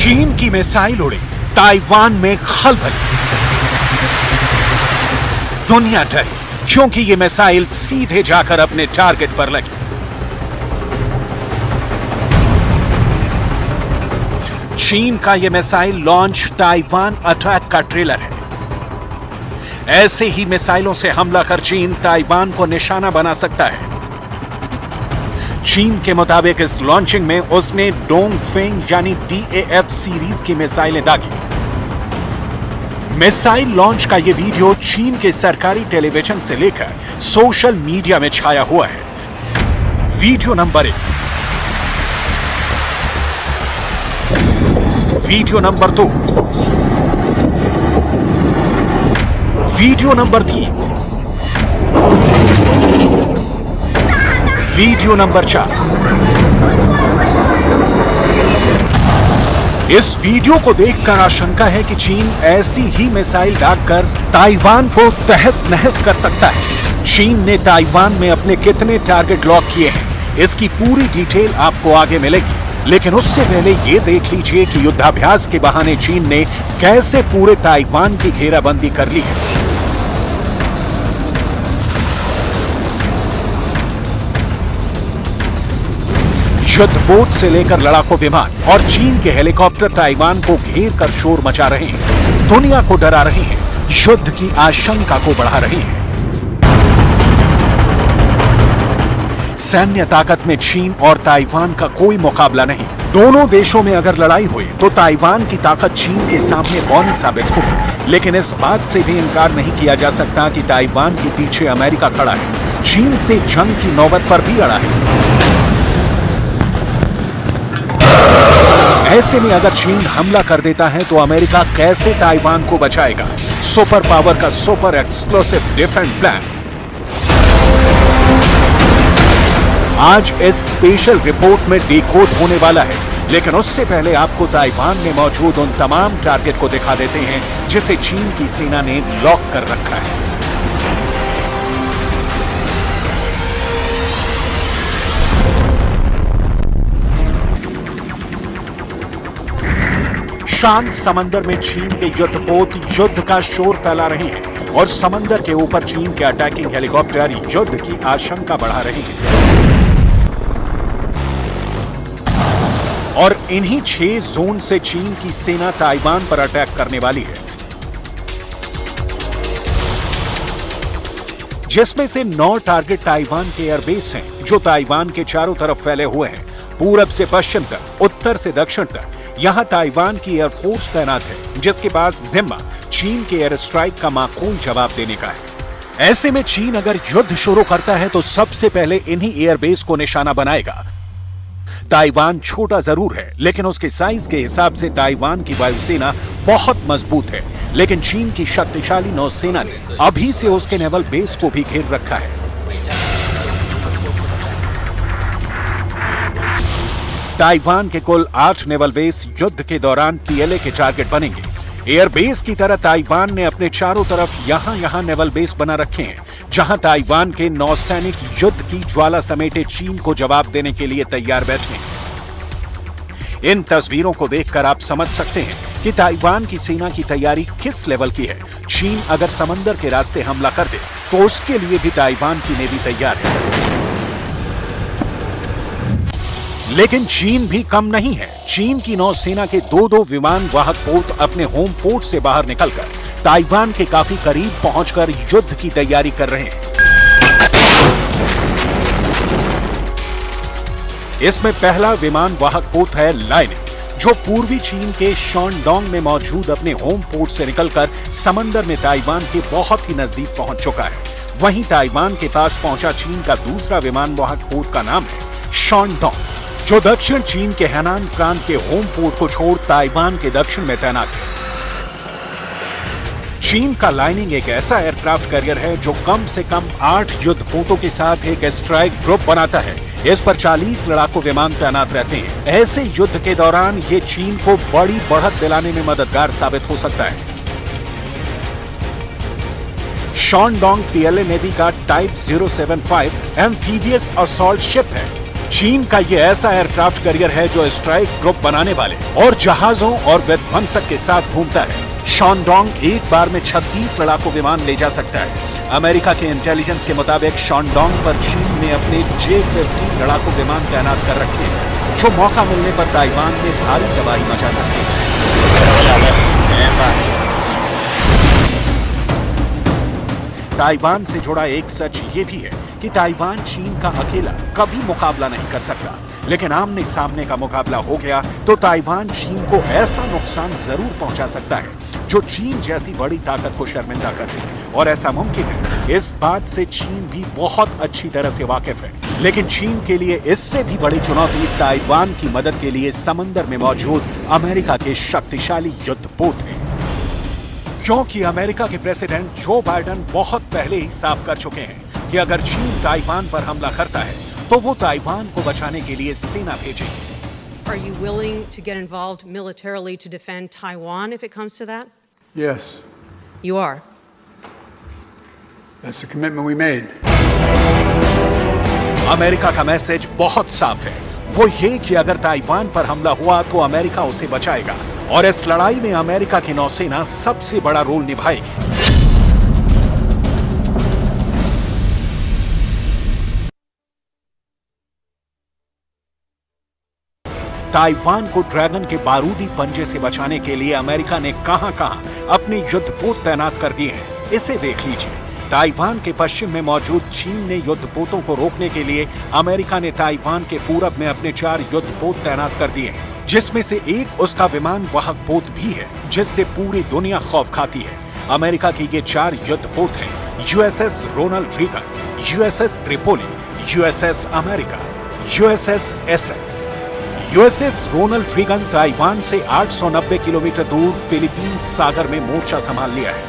चीन की मिसाइल उड़ी, ताइवान में खलबली। दुनिया डरी क्योंकि ये मिसाइल सीधे जाकर अपने टारगेट पर लगी। चीन का यह मिसाइल लॉन्च ताइवान अटैक का ट्रेलर है। ऐसे ही मिसाइलों से हमला कर चीन ताइवान को निशाना बना सकता है। चीन के मुताबिक इस लॉन्चिंग में उसने डोंगफेंग यानी DAF सीरीज की मिसाइलें दागी। मिसाइल लॉन्च का यह वीडियो चीन के सरकारी टेलीविजन से लेकर सोशल मीडिया में छाया हुआ है। Video number 1, video number 2, video number 3, video number 4। इस वीडियो को देखकर आशंका है कि चीन ऐसी ही मिसाइल दागकर ताइवान को तहस नहस कर सकता है। चीन ने ताइवान में अपने कितने टारगेट लॉक किए हैं, इसकी पूरी डिटेल आपको आगे मिलेगी। लेकिन उससे पहले यह देख लीजिए कि युद्धाभ्यास के बहाने चीन ने कैसे पूरे ताइवान की घेराबंदी कर ली है। युद्धपोत से लेकर लड़ाकू विमान और चीन के हेलीकॉप्टर ताइवान को घेर कर शोर मचा रहे हैं, दुनिया को डरा रहे हैं, युद्ध की आशंका को बढ़ा रहे हैं। सैन्य ताकत में चीन और ताइवान का कोई मुकाबला नहीं। दोनों देशों में अगर लड़ाई हुई तो ताइवान की ताकत चीन के सामने बौनी साबित होगी। लेकिन इस बात से भी इनकार नहीं किया जा सकता कि ताइवान के पीछे अमेरिका खड़ा है, चीन से जंग की नौबत पर भी अड़ा है। ऐसे में अगर चीन हमला कर देता है तो अमेरिका कैसे ताइवान को बचाएगा? सुपर पावर का सुपर एक्सप्लोसिव डिफेंस प्लान आज इस स्पेशल रिपोर्ट में डिकोड होने वाला है। लेकिन उससे पहले आपको ताइवान में मौजूद उन तमाम टारगेट को दिखा देते हैं जिसे चीन की सेना ने लॉक कर रखा है। शांत समंदर में चीन के युद्धपोत युद्ध का शोर फैला रहे हैं और समंदर के ऊपर चीन के अटैकिंग हेलीकॉप्टर युद्ध की आशंका बढ़ा रहे हैं। और इन्हीं 6 जोन से चीन की सेना ताइवान पर अटैक करने वाली है, जिसमें से 9 टारगेट ताइवान के एयरबेस हैं जो ताइवान के चारों तरफ फैले हुए हैं, पूरब से पश्चिम तक, उत्तर से दक्षिण तक। यहां ताइवान की एयरफोर्स तैनात है जिसके पास जिम्मा चीन के एयर स्ट्राइक का माकूल जवाब देने का है। ऐसे में चीन अगर युद्ध शुरू करता है तो सबसे पहले इन्हीं एयरबेस को निशाना बनाएगा। ताइवान छोटा जरूर है लेकिन उसके साइज के हिसाब से ताइवान की वायुसेना बहुत मजबूत है। लेकिन चीन की शक्तिशाली नौसेना ने अभी से उसके नेवल बेस को भी घेर रखा है। ताइवान के कुल 8 नेवल बेस युद्ध के दौरान PLA के टारगेट बनेंगे। एयरबेस की तरह ताइवान ने अपने चारों तरफ यहां नेवल बेस बना रखे हैं जहां ताइवान के नौसैनिक युद्ध की ज्वाला समेटे चीन को जवाब देने के लिए तैयार बैठे हैं। इन तस्वीरों को देखकर आप समझ सकते हैं कि ताइवान की सेना की तैयारी किस लेवल की है। चीन अगर समंदर के रास्ते हमला कर दे तो उसके लिए भी ताइवान की नेवी तैयार है। लेकिन चीन भी कम नहीं है। चीन की नौसेना के 2 विमान वाहक पोत अपने होम पोर्ट से बाहर निकलकर ताइवान के काफी करीब पहुंचकर युद्ध की तैयारी कर रहे हैं। इसमें पहला विमान वाहक पोत है लाइनिंग, जो पूर्वी चीन के शॉनडोंग में मौजूद अपने होम पोर्ट से निकलकर समंदर में ताइवान के बहुत ही नजदीक पहुंच चुका है। वहीं ताइवान के पास पहुंचा चीन का दूसरा विमान वाहक पोत का नाम है शॉनडोंग, जो दक्षिण चीन के हैनान प्रांत के होम पोर्ट को छोड़ ताइवान के दक्षिण में तैनात है। चीन का लाइनिंग एक ऐसा एयरक्राफ्ट कैरियर है जो कम से कम 8 युद्धपोतों के साथ एक स्ट्राइक ग्रुप बनाता है। इस पर 40 लड़ाकू विमान तैनात रहते हैं। ऐसे युद्ध के दौरान ये चीन को बड़ी बढ़त दिलाने में मददगार साबित हो सकता है। शॉनडोंग PLA नेवी का टाइप 075 एम्फीबियस असॉल्ट शिप है। चीन का ये ऐसा एयरक्राफ्ट कैरियर है जो स्ट्राइक ग्रुप बनाने वाले और जहाजों और विध्वंसक के साथ घूमता है। शॉनडोंग एक बार में 36 लड़ाकू विमान ले जा सकता है। अमेरिका के इंटेलिजेंस के मुताबिक शॉनडोंग पर चीन ने अपने J-50 लड़ाकू विमान तैनात कर रखे हैं, जो मौका मिलने पर ताइवान में भारी तबाही मचा सकते हैं। ताइवान से जुड़ा एक सच ये भी है कि ताइवान चीन का अकेला कभी मुकाबला नहीं कर सकता, लेकिन आमने सामने का मुकाबला हो गया तो ताइवान चीन को ऐसा नुकसान जरूर पहुंचा सकता है जो चीन जैसी बड़ी ताकत को शर्मिंदा कर दे। और ऐसा मुमकिन है, इस बात से चीन भी बहुत अच्छी तरह से वाकिफ है। लेकिन चीन के लिए इससे भी बड़ी चुनौती ताइवान की मदद के लिए समंदर में मौजूद अमेरिका के शक्तिशाली युद्धपोत हैं, क्योंकि अमेरिका के प्रेसिडेंट जो बाइडेन बहुत पहले ही साफ कर चुके हैं कि अगर चीन ताइवान पर हमला करता है तो वो ताइवान को बचाने के लिए सेना भेजेंगे। Are you willing to get involved militarily to defend Taiwan if it comes to that? Yes. You are. That's the commitment we made. America का मैसेज बहुत साफ है, वो ये कि अगर ताइवान पर हमला हुआ तो अमेरिका उसे बचाएगा और इस लड़ाई में अमेरिका की नौसेना सबसे बड़ा रोल निभाएगी। ताइवान को ड्रैगन के बारूदी पंजे से बचाने के लिए अमेरिका ने कहां-कहां अपने युद्धपोत तैनात कर दिए हैं, इसे देख लीजिए। ताइवान के पश्चिम में मौजूद चीन ने युद्धपोतों को रोकने के लिए अमेरिका ने ताइवान के पूरब में अपने 4 युद्धपोत तैनात कर दिए हैं, जिसमें से एक उसका विमान वाहक पोत भी है, जिससे पूरी दुनिया खौफ खाती है। अमेरिका की ये 4 युद्धपोत हैं USS Ronald Reagan, USS Tripoli, USS America, USS Essex. USS Ronald Reagan Taiwan से 890 किलोमीटर दूर फिलीपींस सागर में मोर्चा संभाल लिया है।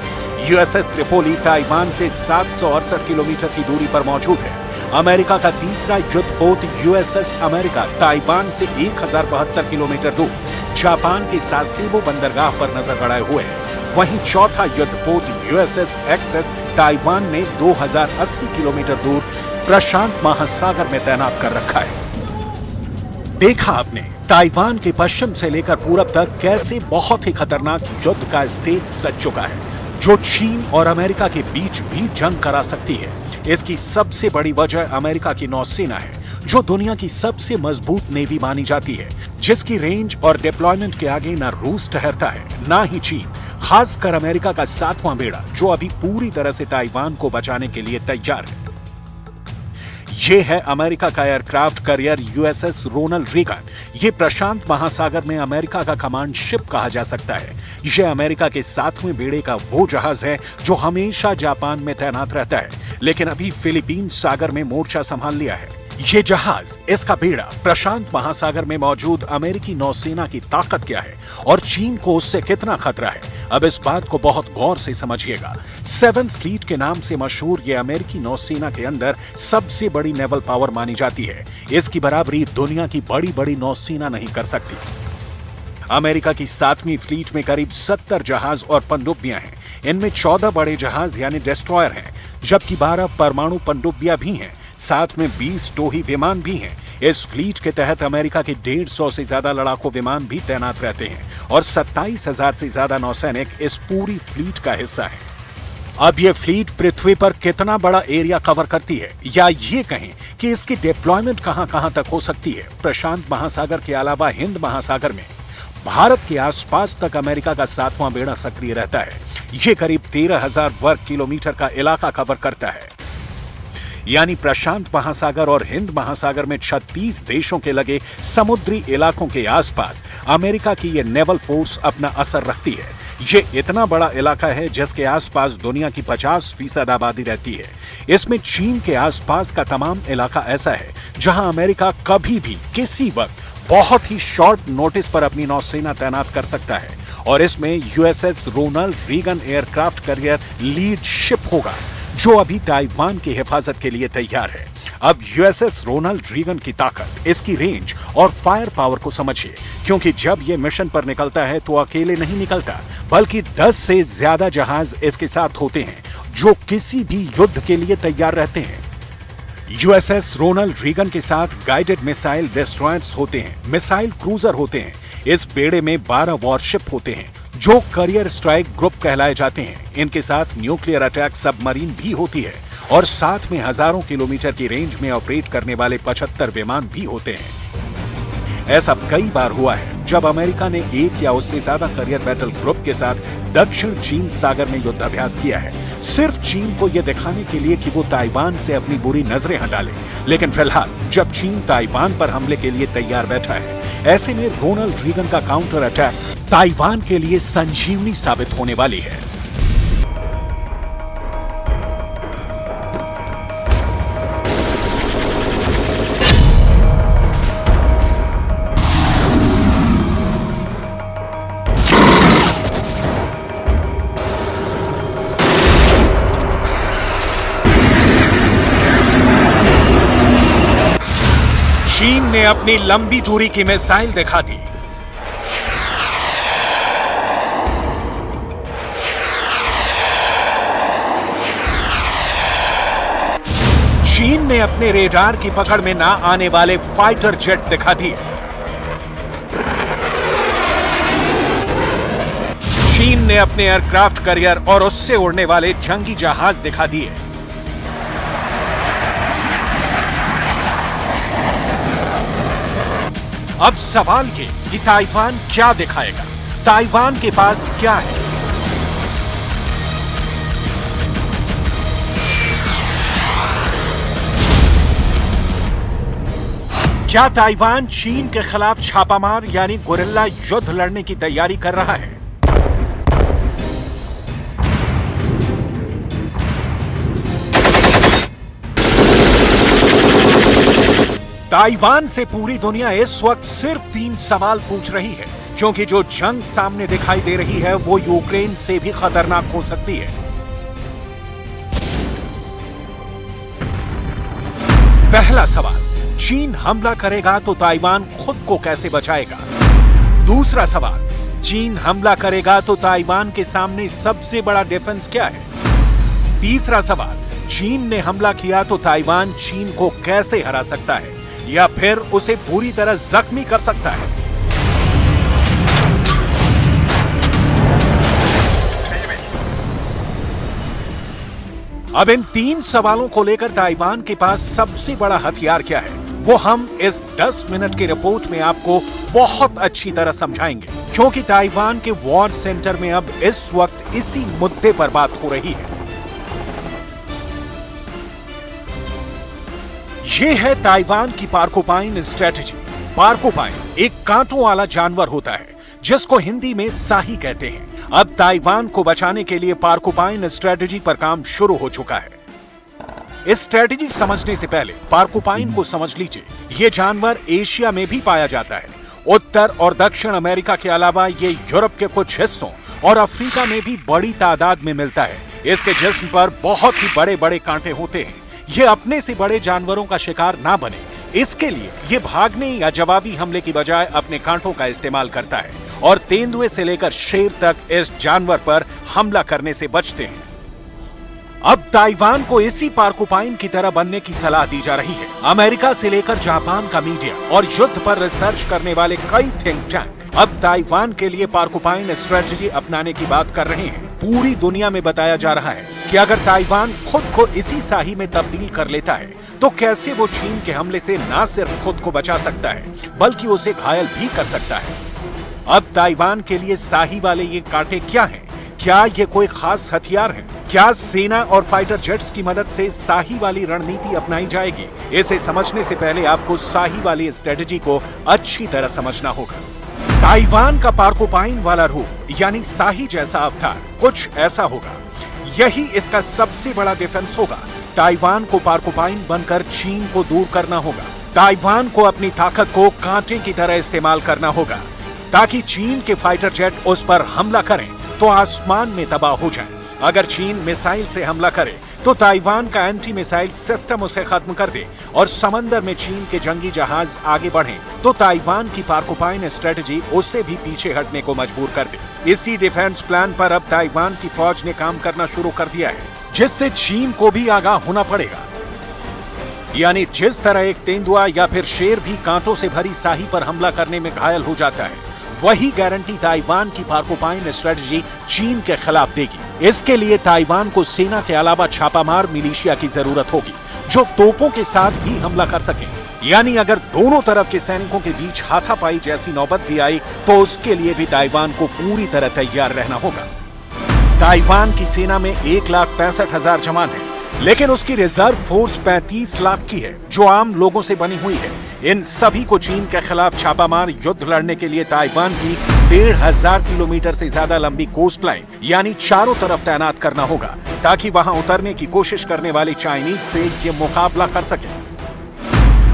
USS त्रिपोली ताइवान से 768 किलोमीटर की दूरी पर मौजूद है। अमेरिका का तीसरा युद्धपोत USS अमेरिका ताइवान से 1072 किलोमीटर दूर जापान के सासेबो बंदरगाह पर नजर गड़ाए हुए है। वहीं चौथा युद्धपोत USS एक्सेस ताइवान ने 2080 किलोमीटर दूर प्रशांत महासागर में तैनात कर रखा है। देखा आपने ताइवान के पश्चिम से लेकर पूरब तक कैसे बहुत ही खतरनाक युद्ध का स्टेज सज चुका है, जो चीन और अमेरिका के बीच भी जंग करा सकती है। इसकी सबसे बड़ी वजह अमेरिका की नौसेना है, जो दुनिया की सबसे मजबूत नेवी मानी जाती है, जिसकी रेंज और डिप्लॉयमेंट के आगे ना रूस ठहरता है ना ही चीन। खासकर अमेरिका का 7वां बेड़ा, जो अभी पूरी तरह से ताइवान को बचाने के लिए तैयार है। ये है अमेरिका का aircraft carrier USS Ronald Reagan. ये प्रशांत महासागर में अमेरिका का कमांड शिप कहा जा सकता है। ये अमेरिका के 7वें बेड़े का वो जहाज है जो हमेशा जापान में तैनात रहता है, लेकिन अभी फिलीपींस सागर में मोर्चा संभाल लिया है। ये जहाज, इसका बेड़ा प्रशांत महासागर में मौजूद अमेरिकी नौसेना की ताकत क्या है और चीन को उससे कितना खतरा है, अब इस बात को बहुत गौर से समझिएगा। 7th फ्लीट के नाम से मशहूर ये अमेरिकी नौसेना के अंदर सबसे बड़ी नेवल पावर मानी जाती है। इसकी बराबरी दुनिया की बड़ी-बड़ी नौसेना नहीं कर सकती। अमेरिका की 7वीं फ्लीट में करीब 70 जहाज और पनडुब्बियां हैं। इनमें 14 बड़े जहाज यानी डिस्ट्रॉयर हैं, जबकि 12 परमाणु पनडुब्बियां भी हैं। साथ में 20 टोही विमान भी हैं। इस फ्लीट के तहत अमेरिका के 150 से ज्यादा लड़ाकू विमान भी तैनात रहते हैं और 27,000 से ज्यादा नौसैनिक इस पूरी फ्लीट का हिस्सा हैं। अब ये फ्लीट पृथ्वी पर कितना बड़ा एरिया कवर करती है, या ये कहें कि इसकी डिप्लॉयमेंट कहां-कहां तक हो सकती है, प्रशांत महासागर के अलावा हिंद महासागर में भारत के आसपास तक अमेरिका का 7वां बेड़ा सक्रिय रहता है। ये करीब 13,000 वर्ग किलोमीटर का इलाका कवर करता है, यानी प्रशांत महासागर और हिंद महासागर में 36 देशों के लगे समुद्री इलाकों के आसपास अमेरिका की ये नेवल फोर्स अपना असर रखती है। ये इतना बड़ा इलाका है जिसके आसपास दुनिया की 50% आबादी रहती है। इसमें चीन के आसपास का तमाम इलाका ऐसा है जहां अमेरिका कभी भी किसी वक्त बहुत ही शॉर्ट नोटिस पर अपनी नौसेना तैनात कर सकता है, और इसमें USS Ronald Reagan aircraft carrier lead ship होगा, जो अभी ताइवान की हिफाजत के लिए तैयार है। अब USS रोनाल्ड रीगन की ताकत, इसकी रेंज और फायर पावर को समझिए, क्योंकि जब ये मिशन पर निकलता है तो अकेले नहीं निकलता, बल्कि 10 से ज्यादा जहाज इसके साथ होते हैं, जो किसी भी युद्ध के लिए तैयार रहते हैं। यूएसएस रोनाल्ड रीगन के साथ गाइडेड मिसाइल डिस्ट्रॉयर्स होते हैं, मिसाइल क्रूजर होते हैं। इस बेड़े में 12 वॉरशिप होते हैं जो करियर स्ट्राइक ग्रुप कहलाए जाते हैं। इनके साथ न्यूक्लियर अटैक सबमरीन भी होती है और साथ में हजारों किलोमीटर की रेंज में ऑपरेट करने वाले 75 विमान भी होते हैं। ऐसा कई बार हुआ है जब अमेरिका ने एक या उससे ज्यादा करियर बैटल ग्रुप के साथ दक्षिण चीन सागर में युद्धाभ्यास किया है, सिर्फ चीन को यह दिखाने के लिए कि वो ताइवान से अपनी बुरी नजरें हटा ले। लेकिन फिलहाल जब चीन ताइवान पर हमले के लिए तैयार बैठा है, ऐसे में रोनाल्ड रीगन का काउंटर अटैक ताइवान के लिए संजीवनी साबित होने वाली है। चीन ने अपनी लंबी दूरी की मिसाइल दिखा दी। चीन ने अपने रेडार की पकड़ में ना आने वाले फाइटर जेट दिखा दिए। चीन ने अपने एयरक्राफ्ट कैरियर और उससे उड़ने वाले जंगी जहाज दिखा दिए। अब सवाल ये कि ताइवान क्या दिखाएगा? ताइवान के पास क्या है? क्या ताइवान चीन के खिलाफ छापामार यानी गोरिल्ला युद्ध लड़ने की तैयारी कर रहा है? ताइवान से पूरी दुनिया इस वक्त सिर्फ 3 सवाल पूछ रही है, क्योंकि जो जंग सामने दिखाई दे रही है वो यूक्रेन से भी खतरनाक हो सकती है। पहला सवाल, चीन हमला करेगा तो ताइवान खुद को कैसे बचाएगा? दूसरा सवाल, चीन हमला करेगा तो ताइवान के सामने सबसे बड़ा डिफेंस क्या है? तीसरा सवाल, चीन ने हमला किया तो ताइवान चीन को कैसे हरा सकता है या फिर उसे पूरी तरह जख्मी कर सकता है? अब इन 3 सवालों को लेकर ताइवान के पास सबसे बड़ा हथियार क्या है, वो हम इस 10 मिनट की रिपोर्ट में आपको बहुत अच्छी तरह समझाएंगे, क्योंकि ताइवान के वॉर सेंटर में अब इस वक्त इसी मुद्दे पर बात हो रही है। ये है ताइवान की पार्कोपाइन स्ट्रेटजी। पार्कोपाइन एक कांटों वाला जानवर होता है जिसको हिंदी में साही कहते हैं। अब ताइवान को बचाने के लिए पार्कोपाइन स्ट्रेटजी पर काम शुरू हो चुका है। इस स्ट्रेटजी समझने से पहले पार्कोपाइन को समझ लीजिए। ये जानवर एशिया में भी पाया जाता है। उत्तर और दक्षिण अमेरिका के अलावा ये यूरोप के कुछ हिस्सों और अफ्रीका में भी बड़ी तादाद में मिलता है। इसके जिस्म पर बहुत ही बड़े बड़े कांटे होते हैं। ये अपने से बड़े जानवरों का शिकार ना बने, इसके लिए ये भागने या जवाबी हमले की बजाय अपने कांटों का इस्तेमाल करता है और तेंदुए से लेकर शेर तक इस जानवर पर हमला करने से बचते हैं। अब ताइवान को इसी पार्कोपाइन की तरह बनने की सलाह दी जा रही है। अमेरिका से लेकर जापान का मीडिया और युद्ध पर रिसर्च करने वाले कई थिंक टैंक अब ताइवान के लिए पार्कोपाइन स्ट्रेटजी अपनाने की बात कर रहे हैं। पूरी दुनिया में बताया जा रहा है कि अगर ताइवान खुद को इसी साही में तब्दील कर लेता है तो कैसे वो चीन के हमले से ना सिर्फ खुद को बचा सकता है बल्कि उसे घायल भी कर सकता है। अब ताइवान के लिए साही वाले ये कांटे क्या हैं? क्या ये कोई खास हथियार है? क्या सेना और फाइटर जेट्स की मदद से साही वाली रणनीति अपनाई जाएगी? इसे समझने से पहले आपको साही वाली स्ट्रेटजी को अच्छी तरह समझना होगा। ताइवान का पार्कोपाइन वाला रूप यानी साही जैसा अवतार कुछ ऐसा होगा। यही इसका सबसे बड़ा डिफेंस होगा। ताइवान को पार्कोपाइन बनकर चीन को दूर करना होगा। ताइवान को अपनी ताकत को कांटे की तरह इस्तेमाल करना होगा ताकि चीन के फाइटर जेट उस पर हमला करें तो आसमान में तबाह हो जाए। अगर चीन मिसाइल से हमला करे तो ताइवान का एंटी मिसाइल सिस्टम उसे खत्म कर दे और समंदर में चीन के जंगी जहाज आगे बढ़े तो ताइवान की पार्कोपाइन स्ट्रेटजी उससे भी पीछे हटने को मजबूर कर दे। इसी डिफेंस प्लान पर अब ताइवान की फौज ने काम करना शुरू कर दिया है, जिससे चीन को भी आगाह होना पड़ेगा। यानी जिस तरह एक तेंदुआ या फिर शेर भी कांटों से भरी साही पर हमला करने में घायल हो जाता है, वही गारंटी ताइवान की पोर्कुपाइन स्ट्रेटजी चीन के खिलाफ देगी। इसके लिए ताइवान को सेना के अलावा छापामार मिलिशिया की जरूरत होगी जो तोपों के साथ भी हमला कर सके। यानी अगर दोनों तरफ के सैनिकों के बीच हाथापाई जैसी नौबत भी आई तो उसके लिए भी ताइवान को पूरी तरह तैयार रहना होगा। ताइवान की सेना में 1,65,000 जवान है, लेकिन उसकी रिजर्व फोर्स 35 लाख की है जो आम लोगों से बनी हुई है। इन सभी को चीन के खिलाफ छापामार युद्ध लड़ने के लिए ताइवान की 1,500 किलोमीटर से ज्यादा लंबी कोस्ट लाइन यानी चारों तरफ तैनात करना होगा ताकि वहां उतरने की कोशिश करने वाली चाइनीज से ये मुकाबला कर सके।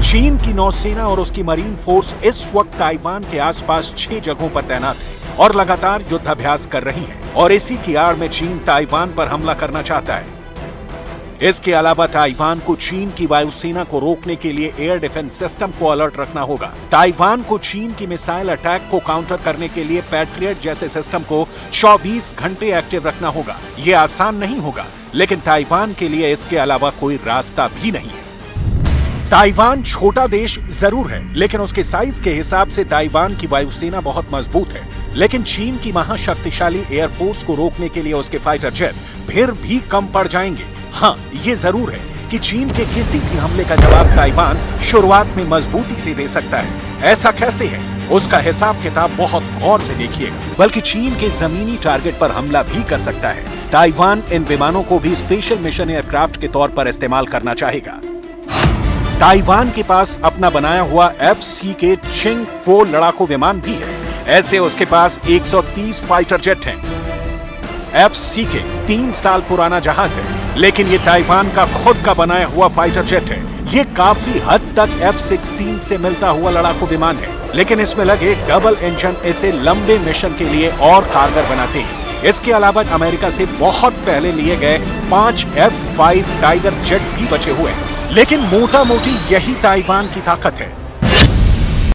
चीन की नौसेना और उसकी मरीन फोर्स इस वक्त ताइवान के आसपास 6 जगहों पर तैनात है और लगातार युद्धाभ्यास कर रही है और इसी की आड़ में चीन ताइवान पर हमला करना चाहता है। इसके अलावा ताइवान को चीन की वायुसेना को रोकने के लिए एयर डिफेंस सिस्टम को अलर्ट रखना होगा। ताइवान को चीन की मिसाइल अटैक को काउंटर करने के लिए पैट्रियट जैसे सिस्टम को 24 घंटे एक्टिव रखना होगा। ये आसान नहीं होगा, लेकिन ताइवान के लिए इसके अलावा कोई रास्ता भी नहीं है। ताइवान छोटा देश जरूर है, लेकिन उसके साइज के हिसाब से ताइवान की वायुसेना बहुत मजबूत है। लेकिन चीन की महाशक्तिशाली एयरफोर्स को रोकने के लिए उसके फाइटर जेट फिर भी कम पड़ जाएंगे। हाँ, ये जरूर है कि चीन के किसी भी हमले का जवाब ताइवान शुरुआत में मजबूती से दे सकता है। ऐसा कैसे है, उसका हिसाब किताब बहुत गौर से देखिएगा। बल्कि चीन के जमीनी टारगेट पर हमला भी कर सकता है। ताइवान इन विमानों को भी स्पेशल मिशन एयरक्राफ्ट के तौर पर इस्तेमाल करना चाहेगा। ताइवान के पास अपना बनाया हुआ FC-K Ching-4 लड़ाकू विमान भी है। ऐसे उसके पास 130 फाइटर जेट हैं। FC-K 3 साल पुराना जहाज है, लेकिन ये ताइवान का खुद का बनाया हुआ फाइटर जेट है। ये काफी हद तक F-16 से मिलता हुआ लड़ाकू विमान है, लेकिन इसमें लगे डबल इंजन इसे लंबे मिशन के लिए और कारगर बनाते हैं। इसके अलावा अमेरिका से बहुत पहले लिए गए 5 F-5 टाइगर जेट भी बचे हुए हैं। लेकिन मोटा मोटी यही ताइवान की ताकत है।